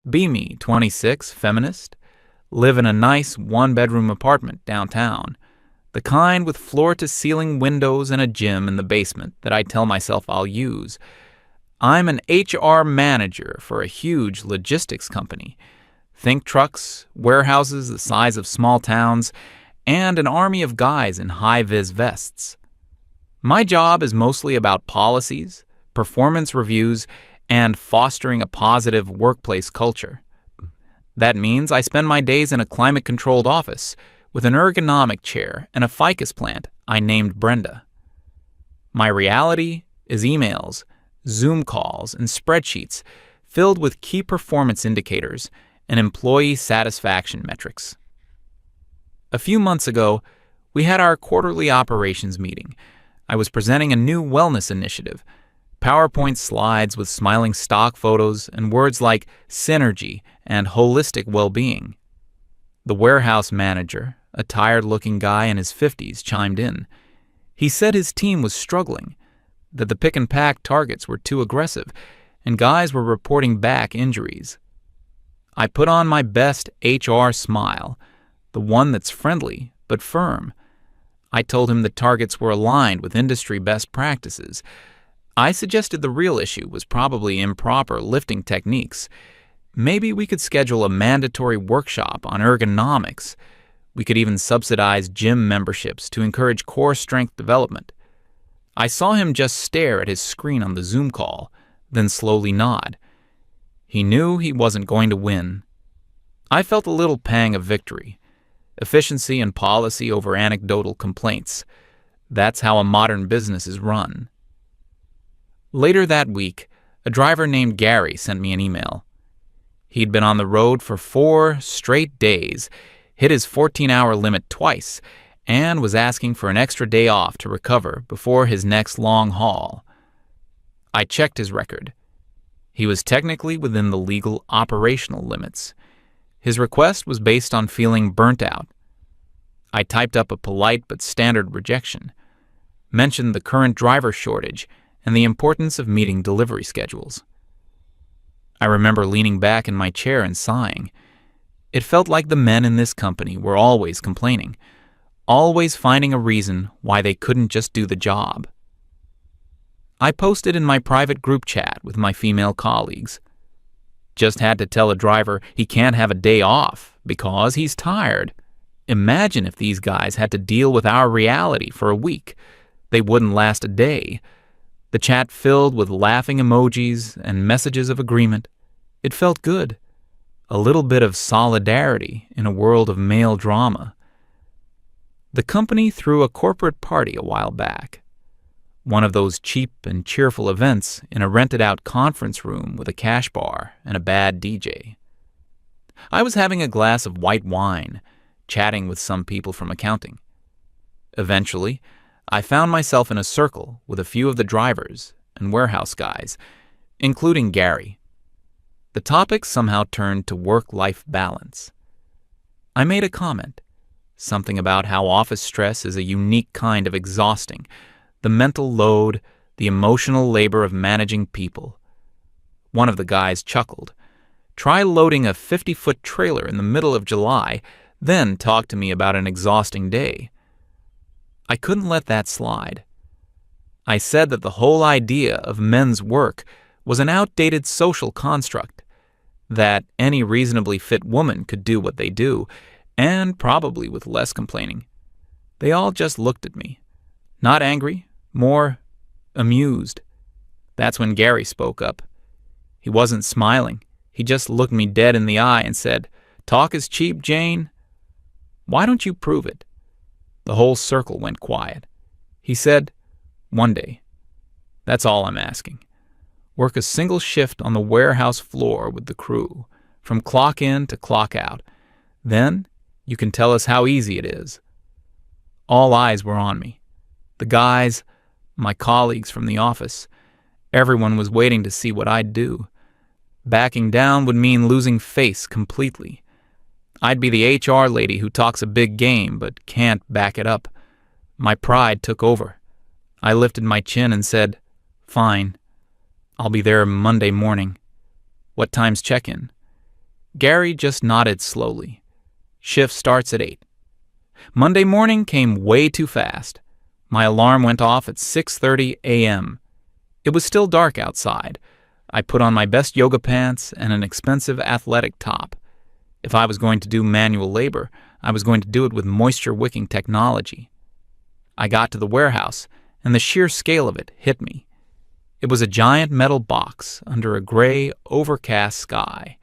Be me, 26, feminist, live in a nice one-bedroom apartment downtown, the kind with floor-to-ceiling windows and a gym in the basement that I tell myself I'll use. I'm an HR manager for a huge logistics company. Think trucks, warehouses the size of small towns, and an army of guys in high-vis vests. My job is mostly about policies, performance reviews, and fostering a positive workplace culture. That means I spend my days in a climate-controlled office with an ergonomic chair and a ficus plant I named Brenda. My reality is emails, Zoom calls, and spreadsheets filled with key performance indicators and employee satisfaction metrics. A few months ago, we had our quarterly operations meeting. I was presenting a new wellness initiative, PowerPoint slides with smiling stock photos and words like synergy and holistic well-being. The warehouse manager, a tired-looking guy in his 50s, chimed in. He said his team was struggling, that the pick-and-pack targets were too aggressive, and guys were reporting back injuries. I put on my best HR smile, the one that's friendly but firm. I told him the targets were aligned with industry best practices. I suggested the real issue was probably improper lifting techniques. Maybe we could schedule a mandatory workshop on ergonomics. We could even subsidize gym memberships to encourage core strength development. I saw him just stare at his screen on the Zoom call, then slowly nod. He knew he wasn't going to win. I felt a little pang of victory. Efficiency and policy over anecdotal complaints. That's how a modern business is run. Later that week, a driver named Gary sent me an email. He'd been on the road for 4 straight days, hit his 14-hour limit twice, and was asking for an extra day off to recover before his next long haul. I checked his record. He was technically within the legal operational limits. His request was based on feeling burnt out. I typed up a polite but standard rejection, mentioned the current driver shortage and the importance of meeting delivery schedules. I remember leaning back in my chair and sighing. It felt like the men in this company were always complaining, always finding a reason why they couldn't just do the job. I posted in my private group chat with my female colleagues. Just had to tell a driver he can't have a day off because he's tired. Imagine if these guys had to deal with our reality for a week. They wouldn't last a day. The chat filled with laughing emojis and messages of agreement. It felt good. A little bit of solidarity in a world of male drama. The company threw a corporate party a while back. One of those cheap and cheerful events in a rented-out conference room with a cash bar and a bad DJ. I was having a glass of white wine, chatting with some people from accounting. Eventually, I found myself in a circle with a few of the drivers and warehouse guys, including Gary. The topic somehow turned to work-life balance. I made a comment, something about how office stress is a unique kind of exhausting, the mental load, the emotional labor of managing people. One of the guys chuckled. Try loading a 50-foot trailer in the middle of July, then talk to me about an exhausting day. I couldn't let that slide. I said that the whole idea of men's work was an outdated social construct, that any reasonably fit woman could do what they do, and probably with less complaining. They all just looked at me. Not angry, more amused. That's when Gary spoke up. He wasn't smiling. He just looked me dead in the eye and said, "Talk is cheap, Jane. Why don't you prove it?" The whole circle went quiet. He said, "One day. That's all I'm asking. Work a single shift on the warehouse floor with the crew, from clock in to clock out. Then you can tell us how easy it is." All eyes were on me. The guys, my colleagues from the office, everyone was waiting to see what I'd do. Backing down would mean losing face completely. I'd be the HR lady who talks a big game but can't back it up. My pride took over. I lifted my chin and said, "Fine. I'll be there Monday morning. What time's check-in?" Gary just nodded slowly. Shift starts at 8. Monday morning came way too fast. My alarm went off at 6:30 a.m. It was still dark outside. I put on my best yoga pants and an expensive athletic top. If I was going to do manual labor, I was going to do it with moisture-wicking technology. I got to the warehouse, and the sheer scale of it hit me. It was a giant metal box under a gray, overcast sky.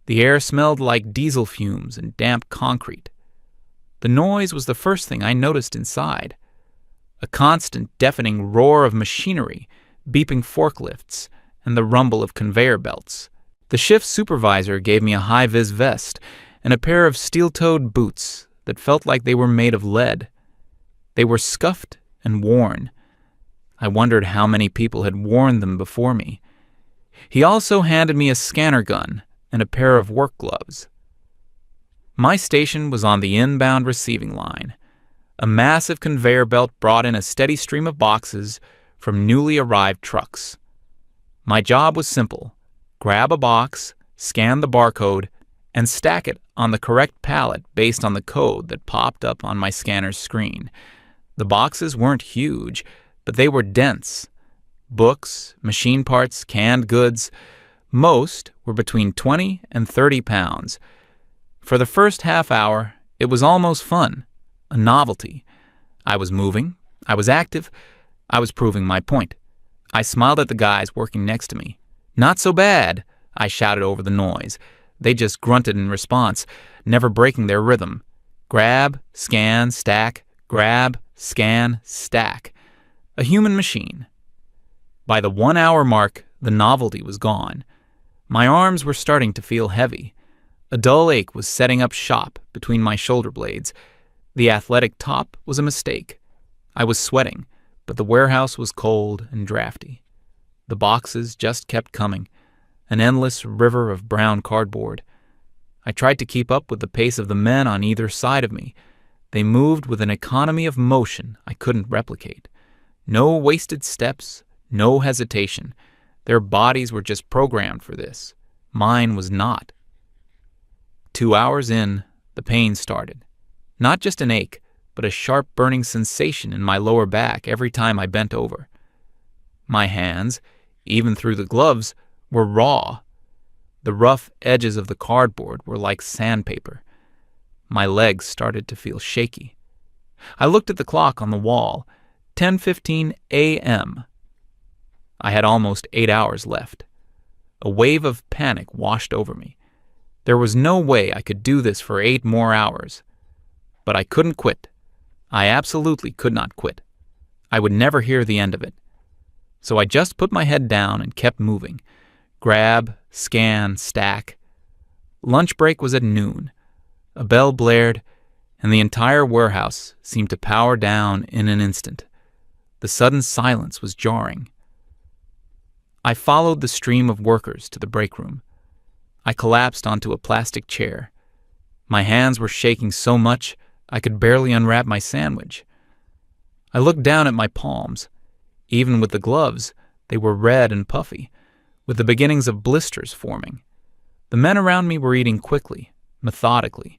The air smelled like diesel fumes and damp concrete. The noise was the first thing I noticed inside. A constant, deafening roar of machinery, beeping forklifts, and the rumble of conveyor belts. The shift supervisor gave me a high-vis vest and a pair of steel-toed boots that felt like they were made of lead. They were scuffed and worn. I wondered how many people had worn them before me. He also handed me a scanner gun and a pair of work gloves. My station was on the inbound receiving line. A massive conveyor belt brought in a steady stream of boxes from newly arrived trucks. My job was simple: grab a box, scan the barcode, and stack it on the correct pallet based on the code that popped up on my scanner's screen. The boxes weren't huge, but they were dense. Books, machine parts, canned goods. Most were between 20 and 30 pounds. For the first half hour, it was almost fun, a novelty. I was moving, I was active, I was proving my point. I smiled at the guys working next to me. "Not so bad," I shouted over the noise. They just grunted in response, never breaking their rhythm. Grab, scan, stack, grab, scan, stack. A human machine. By the 1 hour mark, the novelty was gone. My arms were starting to feel heavy. A dull ache was setting up shop between my shoulder blades. The athletic top was a mistake. I was sweating, but the warehouse was cold and drafty. The boxes just kept coming, an endless river of brown cardboard. I tried to keep up with the pace of the men on either side of me. They moved with an economy of motion I couldn't replicate. No wasted steps, no hesitation. Their bodies were just programmed for this. Mine was not. 2 hours in, the pain started. Not just an ache, but a sharp burning sensation in my lower back every time I bent over. My hands, even through the gloves, were raw. The rough edges of the cardboard were like sandpaper. My legs started to feel shaky. I looked at the clock on the wall. 10:15 a.m. I had almost 8 hours left. A wave of panic washed over me. There was no way I could do this for 8 more hours. But I couldn't quit. I absolutely could not quit. I would never hear the end of it. So I just put my head down and kept moving. Grab, scan, stack. Lunch break was at noon. A bell blared, and the entire warehouse seemed to power down in an instant. The sudden silence was jarring. I followed the stream of workers to the break room. I collapsed onto a plastic chair. My hands were shaking so much I could barely unwrap my sandwich. I looked down at my palms. Even with the gloves, they were red and puffy, with the beginnings of blisters forming. The men around me were eating quickly, methodically.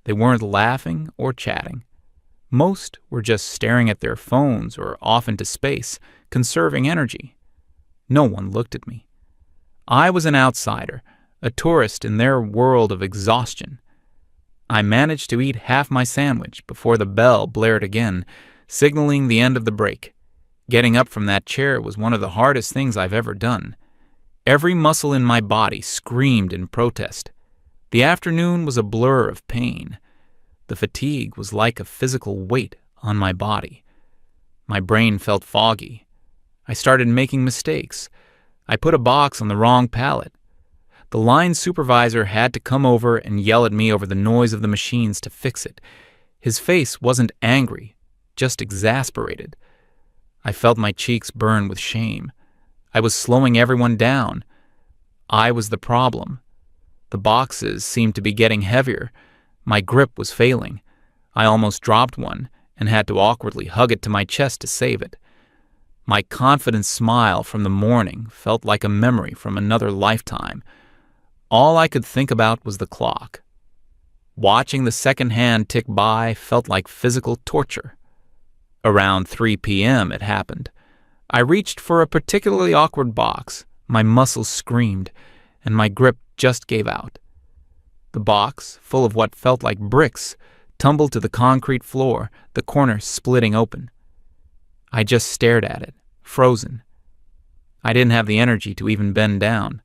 They weren't laughing or chatting. Most were just staring at their phones or off into space, conserving energy. No one looked at me. I was an outsider, a tourist in their world of exhaustion. I managed to eat half my sandwich before the bell blared again, signaling the end of the break. Getting up from that chair was one of the hardest things I've ever done. Every muscle in my body screamed in protest. The afternoon was a blur of pain. The fatigue was like a physical weight on my body. My brain felt foggy. I started making mistakes. I put a box on the wrong pallet. The line supervisor had to come over and yell at me over the noise of the machines to fix it. His face wasn't angry, just exasperated. I felt my cheeks burn with shame. I was slowing everyone down. I was the problem. The boxes seemed to be getting heavier. My grip was failing. I almost dropped one and had to awkwardly hug it to my chest to save it. My confident smile from the morning felt like a memory from another lifetime. All I could think about was the clock. Watching the second hand tick by felt like physical torture. Around 3 p.m. it happened. I reached for a particularly awkward box. My muscles screamed, and my grip just gave out. The box, full of what felt like bricks, tumbled to the concrete floor, the corner splitting open. I just stared at it, frozen. I didn't have the energy to even bend down.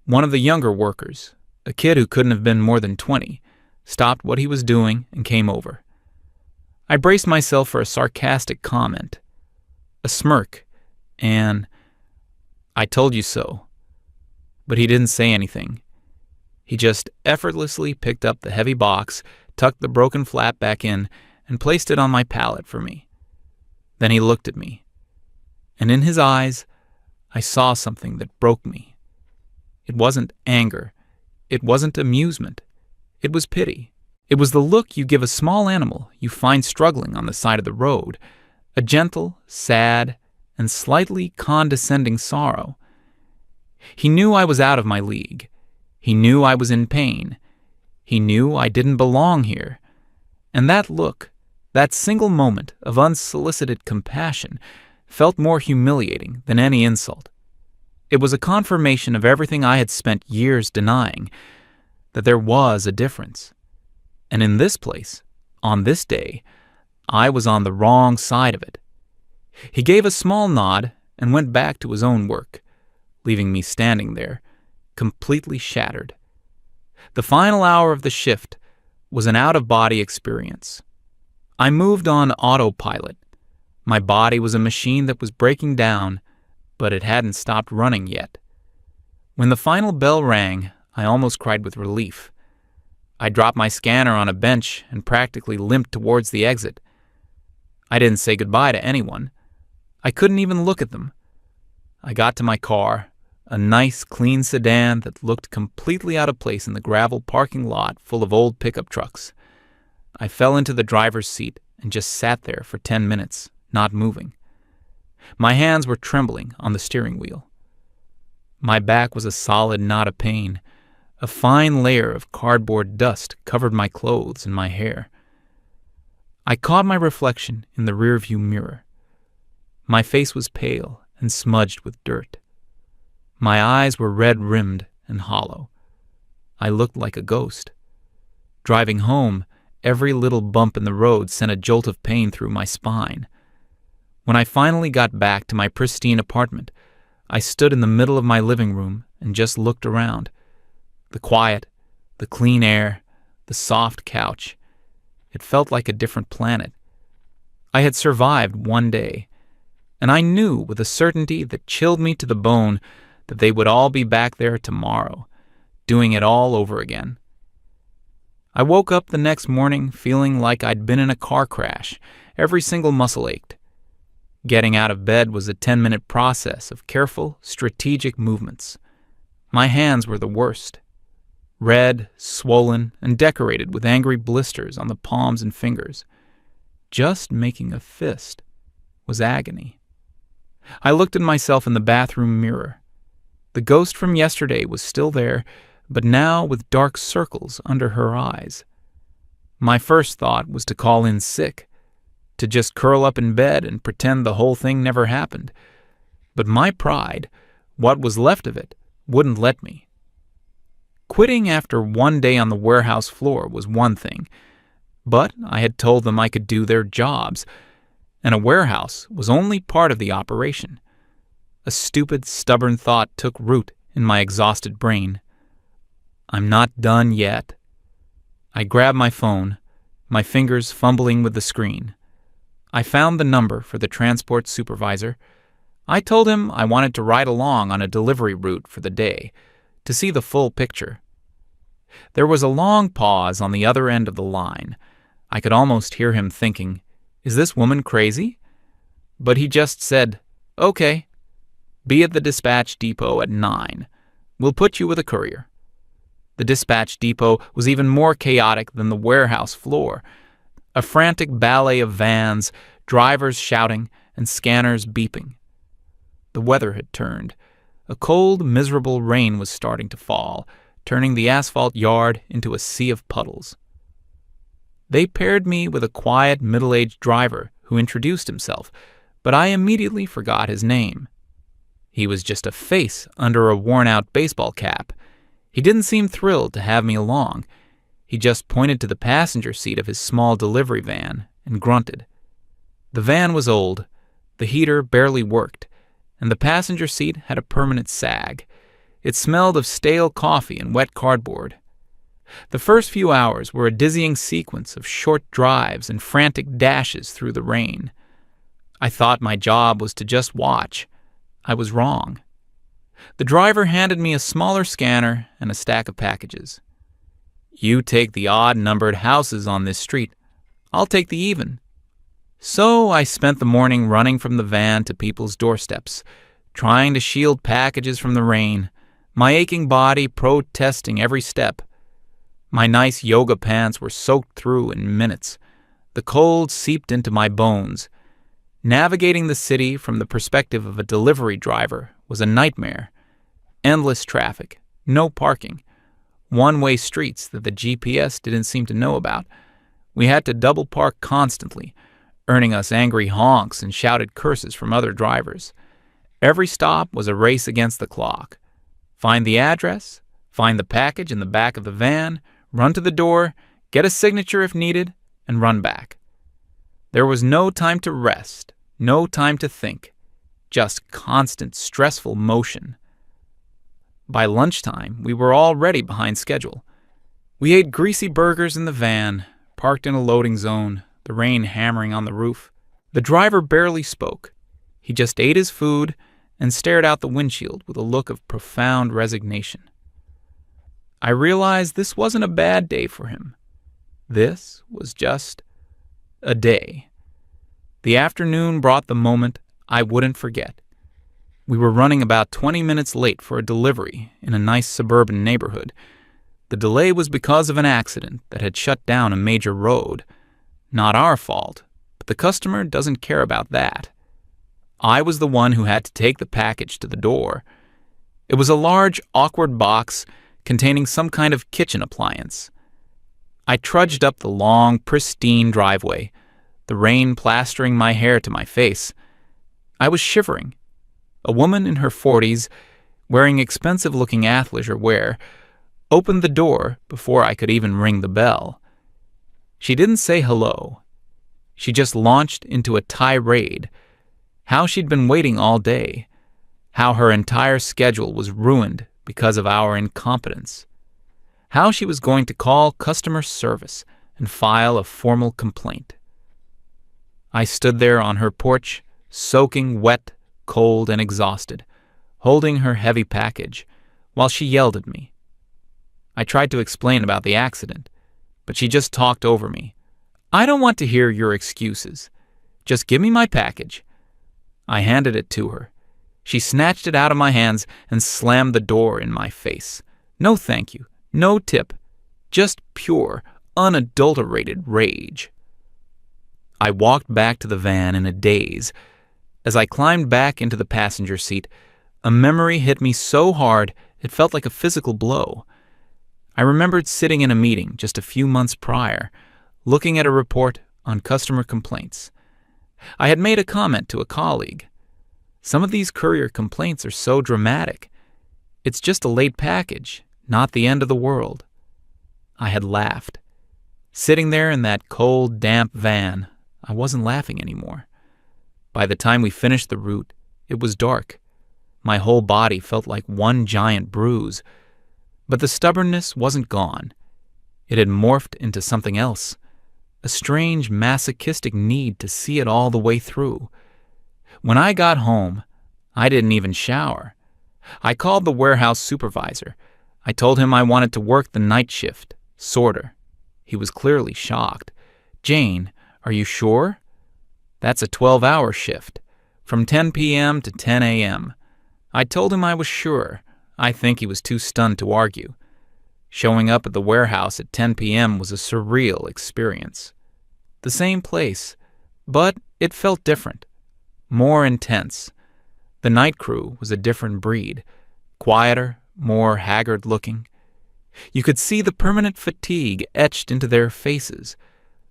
One of the younger workers, a kid who couldn't have been more than 20, stopped what he was doing and came over. I braced myself for a sarcastic comment, a smirk, and "I told you so." But he didn't say anything. He just effortlessly picked up the heavy box, tucked the broken flap back in, and placed it on my pallet for me. Then he looked at me, and in his eyes, I saw something that broke me. It wasn't anger. It wasn't amusement. It was pity. It was the look you give a small animal you find struggling on the side of the road, a gentle, sad, and slightly condescending sorrow. He knew I was out of my league. He knew I was in pain. He knew I didn't belong here. And that look, that single moment of unsolicited compassion, felt more humiliating than any insult. It was a confirmation of everything I had spent years denying, that there was a difference. And in this place, on this day, I was on the wrong side of it. He gave a small nod and went back to his own work, leaving me standing there, completely shattered. The final hour of the shift was an out-of-body experience. I moved on autopilot. My body was a machine that was breaking down, but it hadn't stopped running yet. When the final bell rang, I almost cried with relief. I dropped my scanner on a bench and practically limped towards the exit. I didn't say goodbye to anyone. I couldn't even look at them. I got to my car, a nice, clean sedan that looked completely out of place in the gravel parking lot full of old pickup trucks. I fell into the driver's seat and just sat there for 10 minutes, not moving. My hands were trembling on the steering wheel. My back was a solid knot of pain. A fine layer of cardboard dust covered my clothes and my hair. I caught my reflection in the rearview mirror. My face was pale and smudged with dirt. My eyes were red-rimmed and hollow. I looked like a ghost. Driving home, every little bump in the road sent a jolt of pain through my spine. When I finally got back to my pristine apartment, I stood in the middle of my living room and just looked around. The quiet, the clean air, the soft couch. It felt like a different planet. I had survived one day, and I knew with a certainty that chilled me to the bone that they would all be back there tomorrow, doing it all over again. I woke up the next morning feeling like I'd been in a car crash. Every single muscle ached. Getting out of bed was a 10-minute process of careful, strategic movements. My hands were the worst. Red, swollen, and decorated with angry blisters on the palms and fingers. Just making a fist was agony. I looked at myself in the bathroom mirror. The ghost from yesterday was still there, but now with dark circles under her eyes. My first thought was to call in sick, to just curl up in bed and pretend the whole thing never happened. But my pride, what was left of it, wouldn't let me. Quitting after one day on the warehouse floor was one thing, but I had told them I could do their jobs, and a warehouse was only part of the operation. A stupid, stubborn thought took root in my exhausted brain. I'm not done yet. I grabbed my phone, my fingers fumbling with the screen. I found the number for the transport supervisor. I told him I wanted to ride along on a delivery route for the day, to see the full picture. There was a long pause on the other end of the line. I could almost hear him thinking, "Is this woman crazy?" But he just said, "Okay. Be at the dispatch depot at 9. We'll put you with a courier." The dispatch depot was even more chaotic than the warehouse floor. A frantic ballet of vans, drivers shouting, and scanners beeping. The weather had turned. A cold, miserable rain was starting to fall, turning the asphalt yard into a sea of puddles. They paired me with a quiet, middle-aged driver who introduced himself, but I immediately forgot his name. He was just a face under a worn-out baseball cap. He didn't seem thrilled to have me along. He just pointed to the passenger seat of his small delivery van and grunted. The van was old, the heater barely worked, and the passenger seat had a permanent sag. It smelled of stale coffee and wet cardboard. The first few hours were a dizzying sequence of short drives and frantic dashes through the rain. I thought my job was to just watch. I was wrong. The driver handed me a smaller scanner and a stack of packages. "You take the odd-numbered houses on this street. I'll take the even." So I spent the morning running from the van to people's doorsteps, trying to shield packages from the rain, my aching body protesting every step. My nice yoga pants were soaked through in minutes. The cold seeped into my bones. Navigating the city from the perspective of a delivery driver was a nightmare. Endless traffic, no parking, one-way streets that the GPS didn't seem to know about. We had to double park constantly, earning us angry honks and shouted curses from other drivers. Every stop was a race against the clock. Find the address, find the package in the back of the van, run to the door, get a signature if needed, and run back. There was no time to rest, no time to think, just constant stressful motion. By lunchtime, we were already behind schedule. We ate greasy burgers in the van, parked in a loading zone, the rain hammering on the roof. The driver barely spoke. He just ate his food and stared out the windshield with a look of profound resignation. I realized this wasn't a bad day for him. This was just a day. The afternoon brought the moment I wouldn't forget. We were running about 20 minutes late for a delivery in a nice suburban neighborhood. The delay was because of an accident that had shut down a major road. Not our fault, but the customer doesn't care about that. I was the one who had to take the package to the door. It was a large, awkward box containing some kind of kitchen appliance. I trudged up the long, pristine driveway, the rain plastering my hair to my face. I was shivering. A woman in her 40s, wearing expensive-looking athleisure wear, opened the door before I could even ring the bell. She didn't say hello. She just launched into a tirade. How she'd been waiting all day. How her entire schedule was ruined because of our incompetence. How she was going to call customer service and file a formal complaint. I stood there on her porch, soaking wet, cold, and exhausted, holding her heavy package, while she yelled at me. I tried to explain about the accident, but she just talked over me. "I don't want to hear your excuses. Just give me my package." I handed it to her. She snatched it out of my hands and slammed the door in my face. No thank you, no tip, just pure, unadulterated rage. I walked back to the van in a daze. As I climbed back into the passenger seat, a memory hit me so hard it felt like a physical blow. I remembered sitting in a meeting just a few months prior, looking at a report on customer complaints. I had made a comment to a colleague. Some of these courier complaints are so dramatic. It's just a late package, not the end of the world. I had laughed. Sitting there in that cold, damp van, I wasn't laughing anymore. By the time we finished the route, it was dark. My whole body felt like one giant bruise. But the stubbornness wasn't gone. It had morphed into something else. A strange, masochistic need to see it all the way through. When I got home, I didn't even shower. I called the warehouse supervisor. I told him I wanted to work the night shift, sorter. He was clearly shocked. "Jane, are you sure?" "That's a 12-hour shift, from 10 p.m. to 10 a.m. I told him I was sure. I think he was too stunned to argue. Showing up at the warehouse at 10 p.m. was a surreal experience. The same place, but it felt different, more intense. The night crew was a different breed, quieter, more haggard-looking. You could see the permanent fatigue etched into their faces.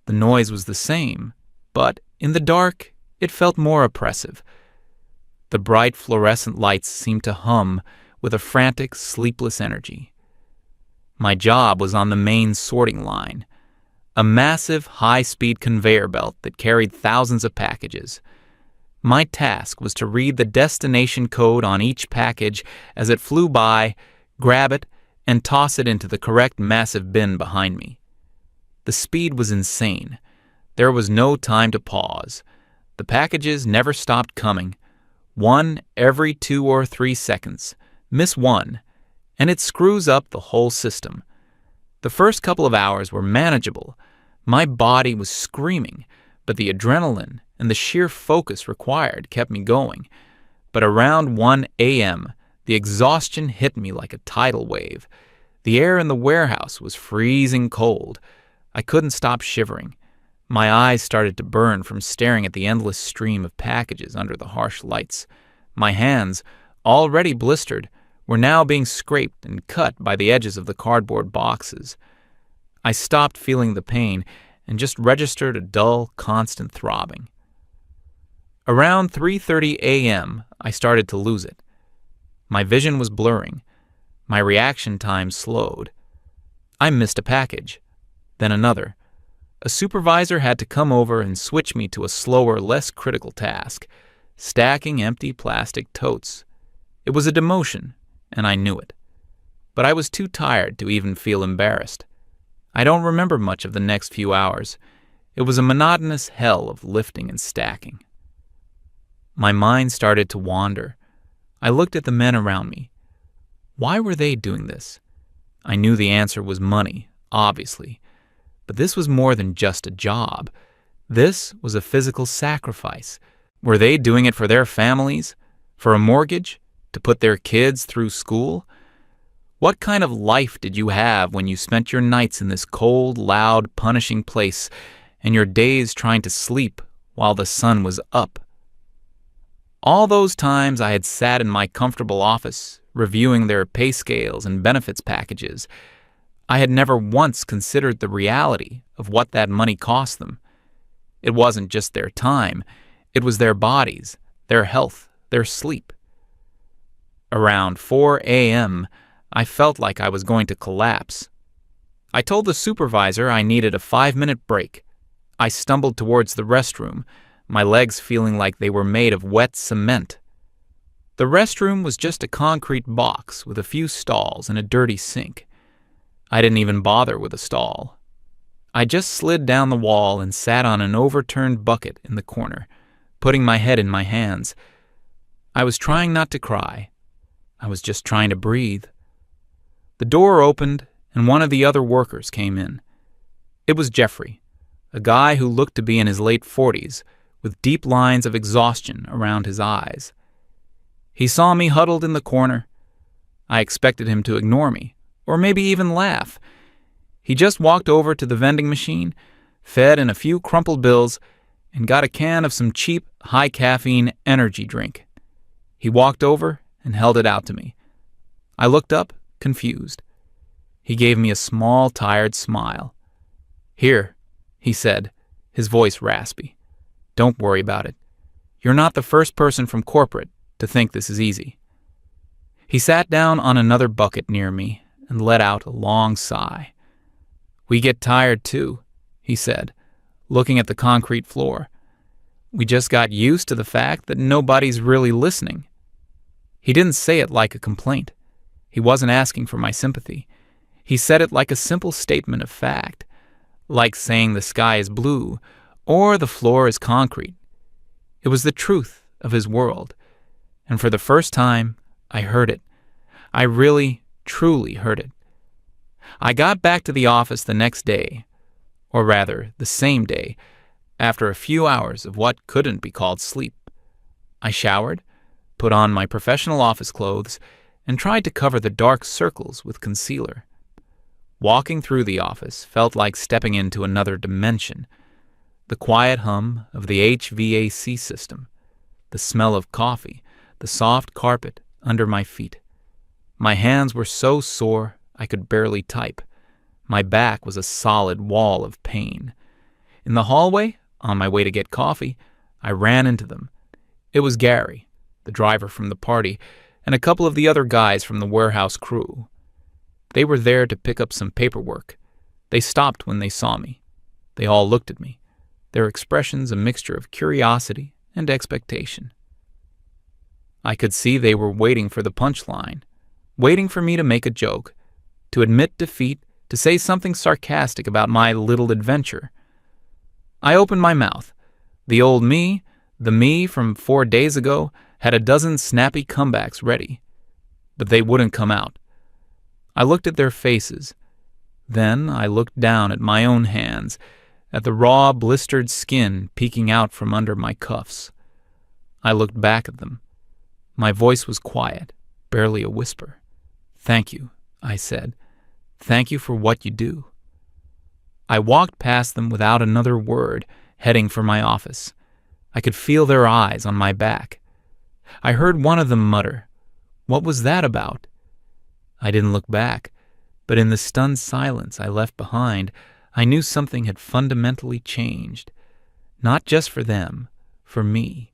The noise was the same, but in the dark, it felt more oppressive. The bright fluorescent lights seemed to hum with a frantic, sleepless energy. My job was on the main sorting line, a massive, high-speed conveyor belt that carried thousands of packages. My task was to read the destination code on each package as it flew by, grab it, and toss it into the correct massive bin behind me. The speed was insane. There was no time to pause. The packages never stopped coming. One every 2 or 3 seconds. Miss one, and it screws up the whole system. The first couple of hours were manageable. My body was screaming, but the adrenaline and the sheer focus required kept me going. But around 1 a.m., the exhaustion hit me like a tidal wave. The air in the warehouse was freezing cold. I couldn't stop shivering. My eyes started to burn from staring at the endless stream of packages under the harsh lights. My hands, already blistered, were now being scraped and cut by the edges of the cardboard boxes. I stopped feeling the pain and just registered a dull, constant throbbing. Around 3:30 a.m., I started to lose it. My vision was blurring. My reaction time slowed. I missed a package, then another. A supervisor had to come over and switch me to a slower, less critical task, stacking empty plastic totes. It was a demotion, and I knew it. But I was too tired to even feel embarrassed. I don't remember much of the next few hours. It was a monotonous hell of lifting and stacking. My mind started to wander. I looked at the men around me. Why were they doing this? I knew the answer was money, obviously. But this was more than just a job. This was a physical sacrifice. Were they doing it for their families? For a mortgage? To put their kids through school? What kind of life did you have when you spent your nights in this cold, loud, punishing place and your days trying to sleep while the sun was up? All those times I had sat in my comfortable office, reviewing their pay scales and benefits packages, I had never once considered the reality of what that money cost them. It wasn't just their time, it was their bodies, their health, their sleep. Around 4 a.m., I felt like I was going to collapse. I told the supervisor I needed a 5-minute break. I stumbled towards the restroom, my legs feeling like they were made of wet cement. The restroom was just a concrete box with a few stalls and a dirty sink. I didn't even bother with a stall. I just slid down the wall and sat on an overturned bucket in the corner, putting my head in my hands. I was trying not to cry. I was just trying to breathe. The door opened, and one of the other workers came in. It was Jeffrey, a guy who looked to be in his late 40s, with deep lines of exhaustion around his eyes. He saw me huddled in the corner. I expected him to ignore me, or maybe even laugh. He just walked over to the vending machine, fed in a few crumpled bills, and got a can of some cheap, high-caffeine energy drink. He walked over and held it out to me. I looked up, confused. He gave me a small, tired smile. "Here," he said, his voice raspy. "Don't worry about it. You're not the first person from corporate to think this is easy." He sat down on another bucket near me and let out a long sigh. "We get tired too," he said, looking at the concrete floor. "We just got used to the fact that nobody's really listening." He didn't say it like a complaint. He wasn't asking for my sympathy. He said it like a simple statement of fact, like saying the sky is blue or the floor is concrete. It was the truth of his world, and for the first time, I heard it. I really, truly heard it. I got back to the office the next day, or rather, the same day, after a few hours of what couldn't be called sleep. I showered, put on my professional office clothes, and tried to cover the dark circles with concealer. Walking through the office felt like stepping into another dimension. The quiet hum of the HVAC system, the smell of coffee, the soft carpet under my feet. My hands were so sore I could barely type. My back was a solid wall of pain. In the hallway, on my way to get coffee, I ran into them. It was Gary, the driver from the party, and a couple of the other guys from the warehouse crew. They were there to pick up some paperwork. They stopped when they saw me. They all looked at me, their expressions a mixture of curiosity and expectation. I could see they were waiting for the punchline, waiting for me to make a joke, to admit defeat, to say something sarcastic about my little adventure. I opened my mouth. The old me, the me from 4 days ago, had a dozen snappy comebacks ready, but they wouldn't come out. I looked at their faces. Then I looked down at my own hands, at the raw, blistered skin peeking out from under my cuffs. I looked back at them. My voice was quiet, barely a whisper. "Thank you," I said. "Thank you for what you do." I walked past them without another word, heading for my office. I could feel their eyes on my back. I heard one of them mutter, "What was that about?" I didn't look back, but in the stunned silence I left behind, I knew something had fundamentally changed. Not just for them, for me.